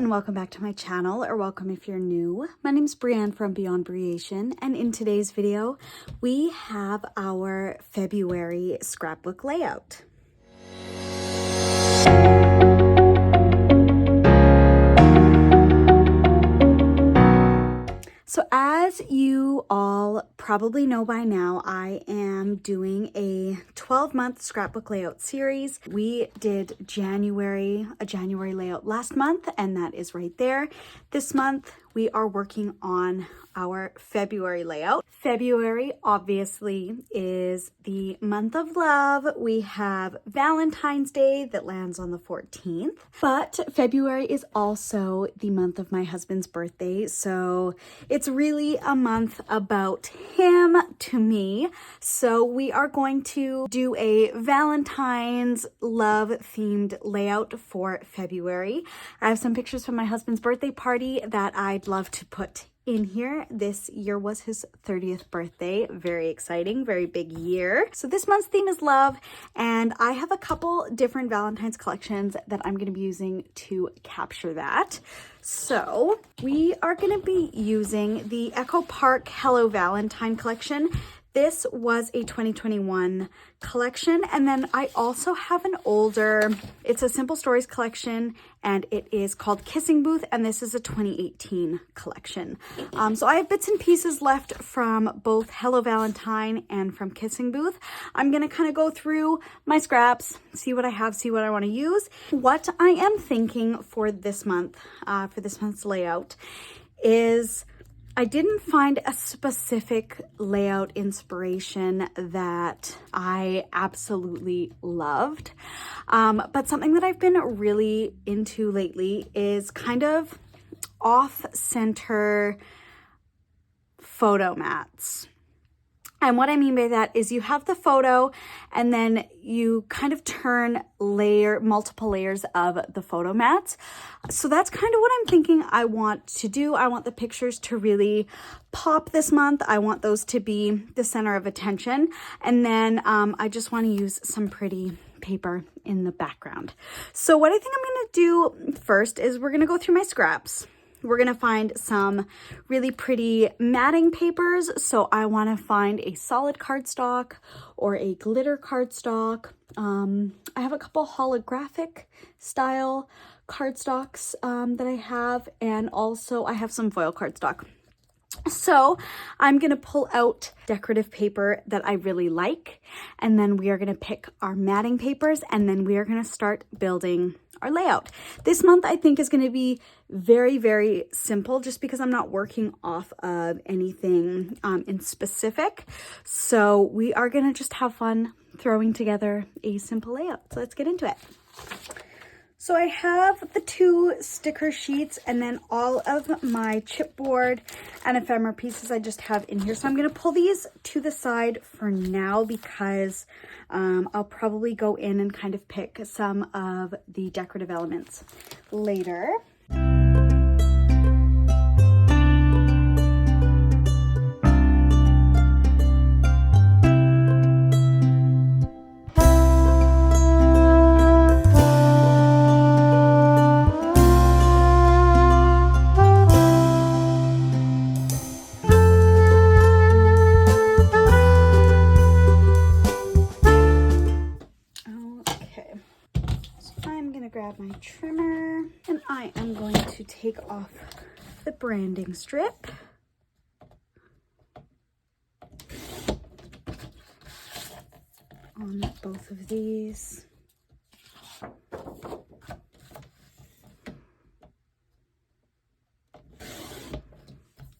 and welcome back to my channel, or welcome if you're new. My name's Brianne from Beyond Breation, and in today's video, we have our February scrapbook layout. So as you all probably know by now, I am doing a 12-month scrapbook layout series. We did a January layout last month, and that is right there. This month, we are working on our February layout. February obviously is the month of love. We have Valentine's Day that lands on the 14th, but February is also the month of my husband's birthday. So it's really a month about him to me. So we are going to do a Valentine's love themed layout for February. I have some pictures from my husband's birthday party that I'd love to put in here. This year was his 30th birthday. Very exciting, very big year. So this month's theme is love, and I have a couple different Valentine's collections that I'm going to be using to capture that. So we are going to be using the Echo Park Hello Valentine collection. This was a 2021 collection, and then I also have an older, it's a Simple Stories collection, and it is called Kissing Booth, and this is a 2018 collection. So I have bits and pieces left from both Hello Valentine and from Kissing Booth. I'm gonna kind of go through my scraps, see what I have, see what I want to use. What I am thinking for this month, for this month's layout, is I didn't find a specific layout inspiration that I absolutely loved, but something that I've been really into lately is kind of off-center photo mats. And what I mean by that is you have the photo and then you kind of turn multiple layers of the photo mats. So that's kind of what I'm thinking I want to do. I want the pictures to really pop this month. I want those to be the center of attention. And then I just want to use some pretty paper in the background. So what I think I'm going to do first is we're going to go through my scraps. We're going to find some really pretty matting papers. So I want to find a solid cardstock or a glitter cardstock. I have a couple holographic style cardstocks that I have, and also I have some foil cardstock. So I'm going to pull out decorative paper that I really like, and then we are going to pick our matting papers, and then we are going to start building our layout. This month I think is going to be very, very simple just because I'm not working off of anything in specific. So we are going to just have fun throwing together a simple layout. So let's get into it. So I have the 2 sticker sheets and then all of my chipboard and ephemera pieces I just have in here. So I'm going to pull these to the side for now because I'll probably go in and kind of pick some of the decorative elements later. Grab my trimmer, and I am going to take off the branding strip. On both of these.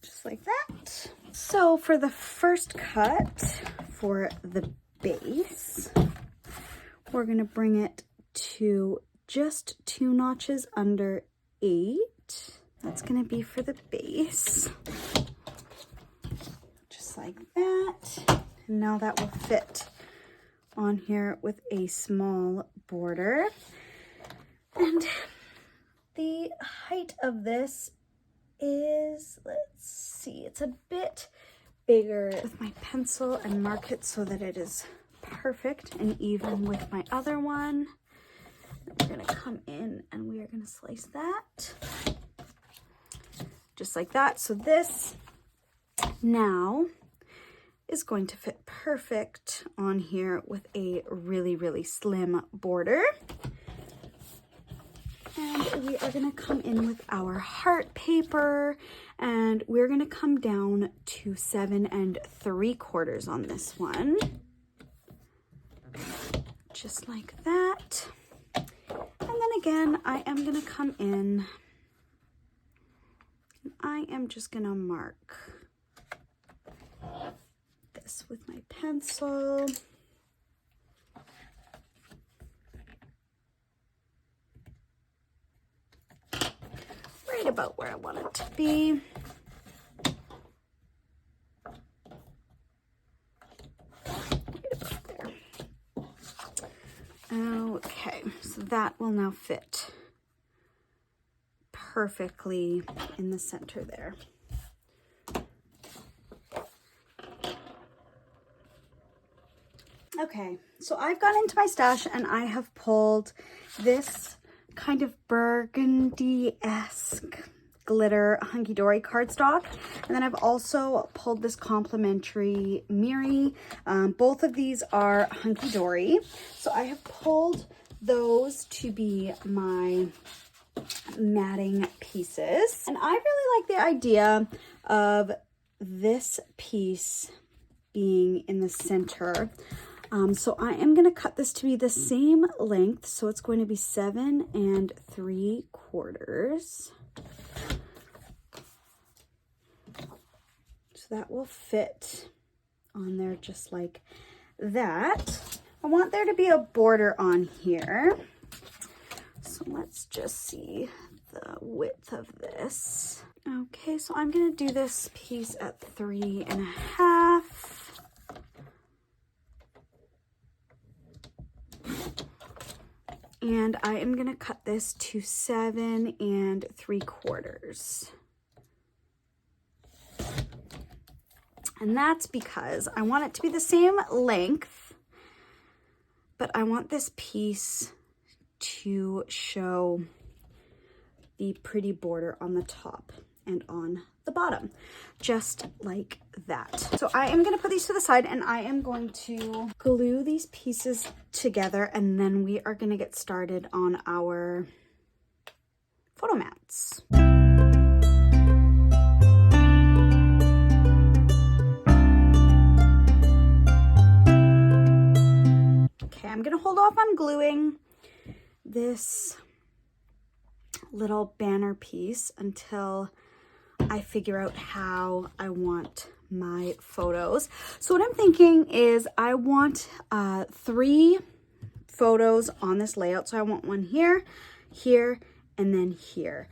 Just like that. So for the first cut for the base, we're going to bring it to just 2 notches under 8. That's going to be for the base. Just like that. And now that will fit on here with a small border. And the height of this is, let's see, it's a bit bigger with my pencil and mark it so that it is perfect and even with my other one. We're gonna come in and we are gonna slice that. Just like that. So this now is going to fit perfect on here with a really, really slim border. And we are gonna come in with our heart paper, and we're gonna come down to 7 3/4 on this one. Just like that. And then again, I am gonna come in, and I am just gonna mark this with my pencil. Right about where I want it to be. Right about there. Okay, so that will now fit perfectly in the center there. Okay, so I've gone into my stash and I have pulled this kind of burgundy-esque glitter hunky-dory cardstock, and then I've also pulled this complimentary Miri. Both of these are hunky-dory, so I have pulled those to be my matting pieces, and I really like the idea of this piece being in the center. So I am going to cut this to be the same length. So it's going to be 7 3/4. So that will fit on there just like that. I want there to be a border on here. So let's just see the width of this. Okay, so I'm going to do this piece at 3 1/2. And I am gonna cut this to 7 3/4. And that's because I want it to be the same length, but I want this piece to show the pretty border on the top and on the bottom, just like that. So I am going to put these to the side, and I am going to glue these pieces together, and then we are going to get started on our photo mats. Okay, I'm going to hold off on gluing this little banner piece until I figure out how I want my photos. So what I'm thinking is I want 3 photos on this layout. So I want one here, here, and then here.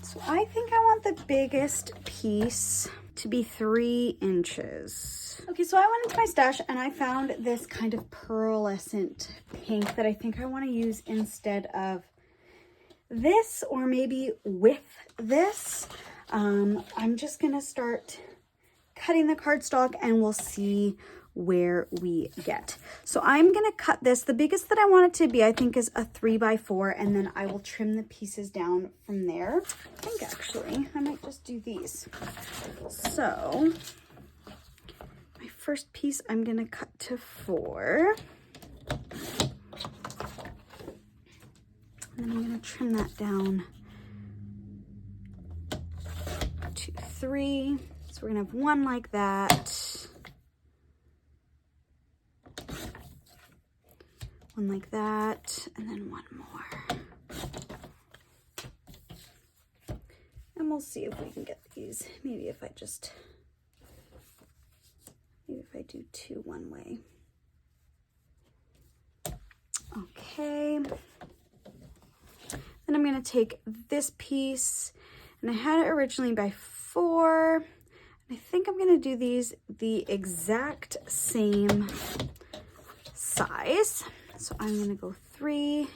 So I think I want the biggest piece to be 3 inches. Okay, so I went into my stash and I found this kind of pearlescent pink that I think I want to use instead of this, or maybe with this. I'm just gonna start cutting the cardstock and we'll see where we get. So I'm gonna cut this. The biggest that I want it to be, I think, is a 3x4, and then I will trim the pieces down from there. I think actually I might just do these. So my first piece I'm gonna cut to 4. And then I'm gonna trim that down to 3. So we're gonna have one like that, one like that, and then one more. And we'll see if we can get these. Maybe if I do 2 one way. Okay. Then I'm gonna take this piece, and I had it originally by 4. I think I'm gonna do these the exact same size. So I'm gonna go 3,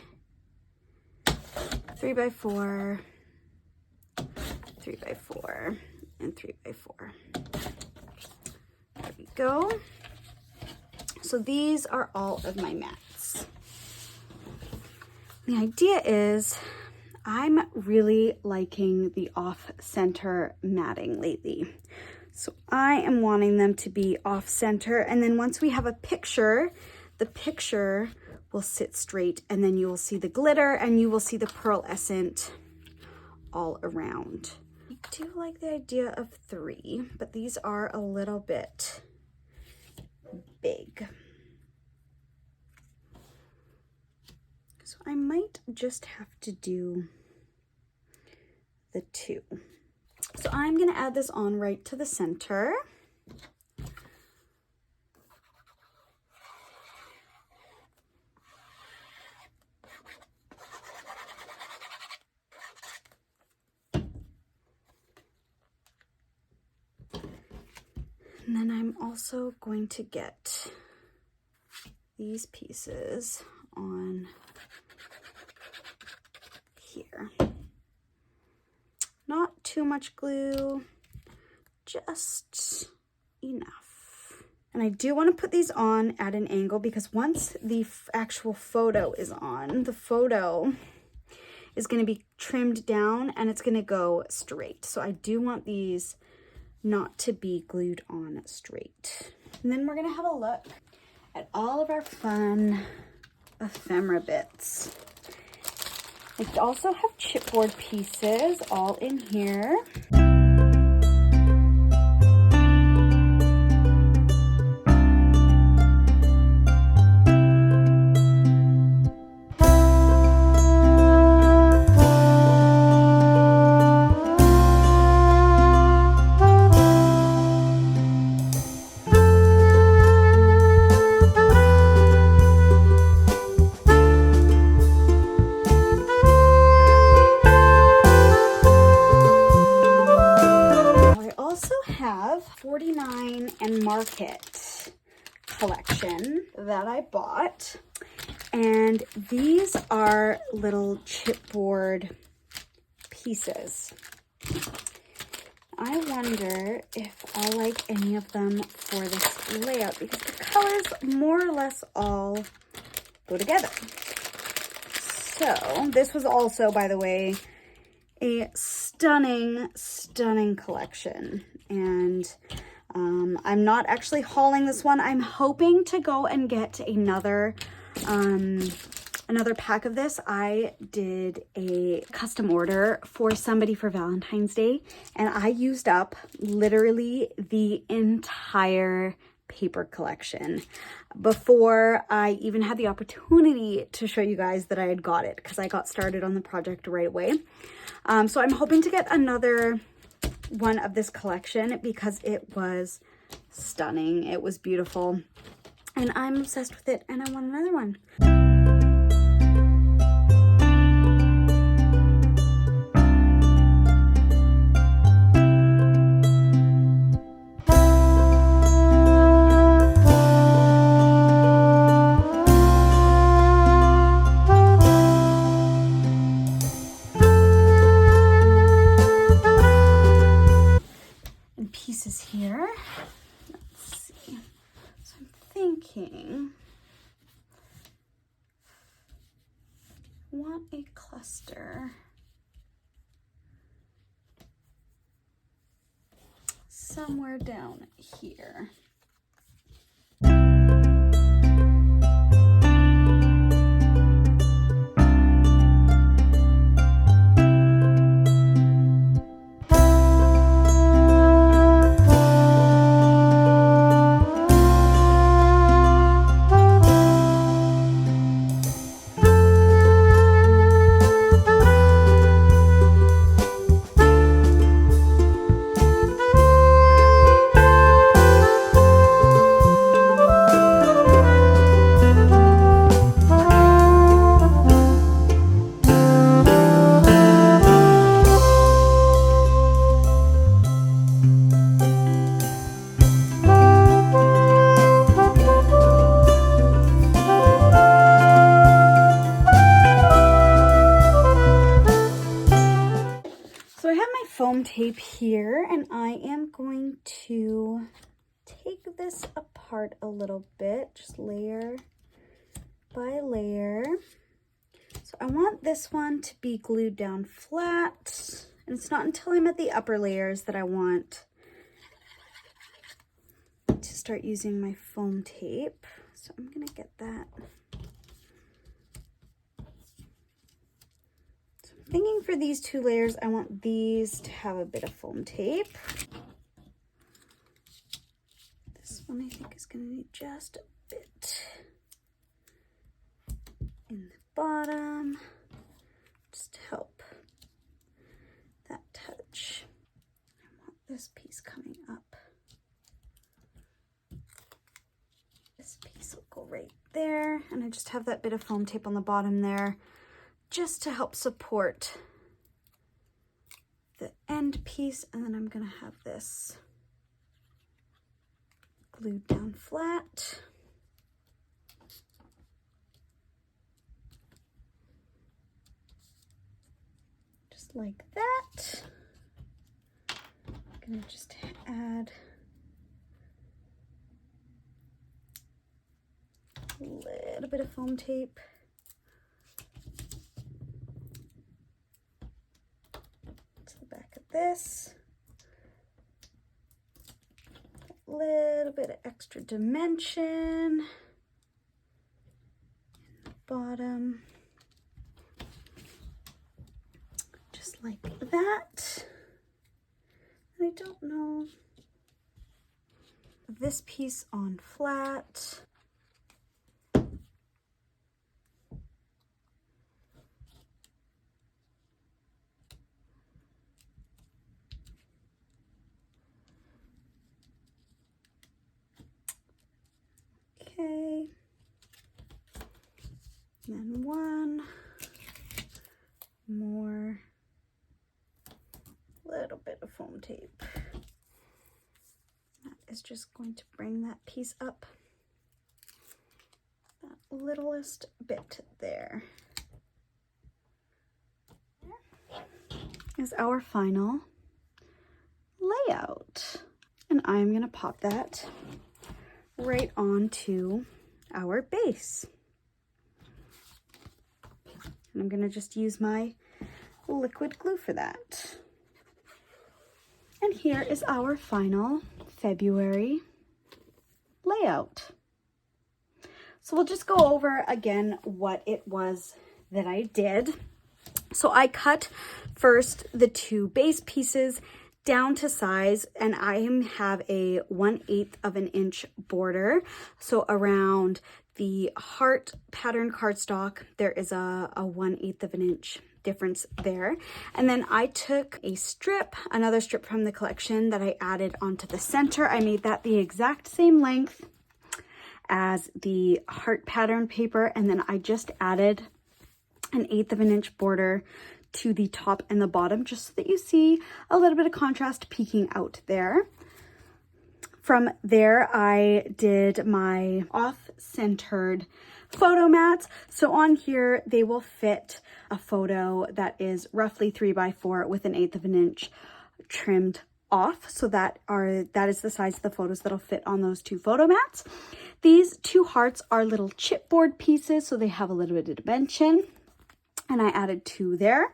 3x4, 3x4, and 3x4. There we go. So these are all of my mats. The idea is I'm really liking the off-center matting lately. So I am wanting them to be off-center, and then once we have a picture, the picture will sit straight, and then you will see the glitter and you will see the pearlescent all around. I do like the idea of 3, but these are a little bit big. So I might just have to do the 2. So I'm gonna add this on right to the center. And then I'm also going to get these pieces on here. Not too much glue, just enough. And I do want to put these on at an angle because once the actual photo is on, the photo is going to be trimmed down and it's going to go straight. So I do want these not to be glued on straight. And then we're going to have a look at all of our fun ephemera bits. I also have chipboard pieces all in here. Have 49 and Market collection that I bought, and these are little chipboard pieces. I wonder if I'll like any of them for this layout because the colors more or less all go together. So this was also, by the way, a stunning collection. And I'm not actually hauling this one. I'm hoping to go and get another pack of this. I did a custom order for somebody for Valentine's Day, and I used up literally the entire paper collection before I even had the opportunity to show you guys that I had got it, because I got started on the project right away. So I'm hoping to get another one of this collection because it was stunning. It was beautiful and I'm obsessed with it, and I want another one. Pieces here. Let's see. So I'm thinking, I want a cluster somewhere down here. Foam tape here, and I am going to take this apart a little bit, just layer by layer. So I want this one to be glued down flat, and it's not until I'm at the upper layers that I want to start using my foam tape. So I'm gonna get that. So I'm thinking for these 2 layers, I want these to have a bit of foam tape. This one I think is gonna need just a bit in the bottom, just to help that touch. I want this piece coming up. This piece will go right there, and I just have that bit of foam tape on the bottom there just to help support the end piece, and then I'm gonna have this glued down flat. Just like that. I'm gonna just add a little bit of foam tape. To the back of this. A little bit of extra dimension in the bottom. Just like that. And I don't know. This piece on flat. Okay, then one more little bit of foam tape. That is just going to bring that piece up that littlest bit there. Is our final layout, and I'm gonna pop that right onto our base. And I'm gonna just use my liquid glue for that. And here is our final February layout. So we'll just go over again what it was that I did. So I cut first the 2 base pieces down to size, and I have a 1/8 of an inch border. So around the heart pattern cardstock, there is a 1/8 of an inch difference there. And then I took a strip, another strip from the collection that I added onto the center. I made that the exact same length as the heart pattern paper, and then I just added an 1/8 of an inch border to the top and the bottom, just so that you see a little bit of contrast peeking out there. From there, I did my off-centered photo mats. So on here, they will fit a photo that is roughly 3x4 with an 1/8 of an inch trimmed off. So that is the size of the photos that'll fit on those 2 photo mats. These 2 hearts are little chipboard pieces, so they have a little bit of dimension. And I added 2 there.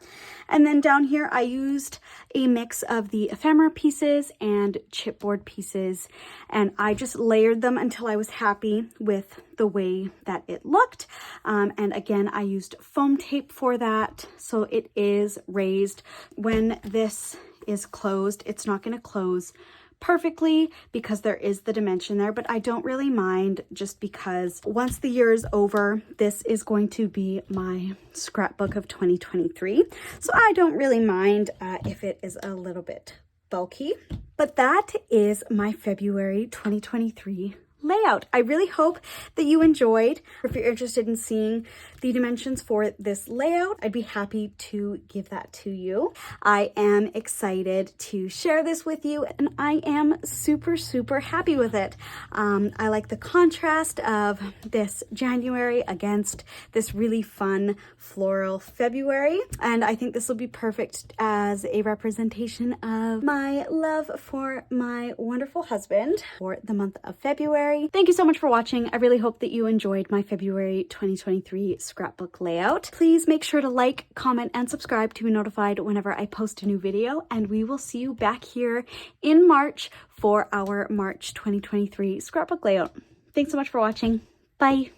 And then down here, I used a mix of the ephemera pieces and chipboard pieces. And I just layered them until I was happy with the way that it looked. And again, I used foam tape for that. So it is raised. When this is closed, it's not going to close perfectly because there is the dimension there, but I don't really mind, just because once the year is over, this is going to be my scrapbook of 2023. So I don't really mind if it is a little bit bulky. But that is my February 2023 layout. I really hope that you enjoyed. If you're interested in seeing the dimensions for this layout, I'd be happy to give that to you. I am excited to share this with you, and I am super, super happy with it. I like the contrast of this January against this really fun floral February, and I think this will be perfect as a representation of my love for my wonderful husband for the month of February. Thank you so much for watching. I really hope that you enjoyed my February 2023 scrapbook layout. Please make sure to like, comment, and subscribe to be notified whenever I post a new video, and we will see you back here in March for our March 2023 scrapbook layout. Thanks so much for watching. Bye.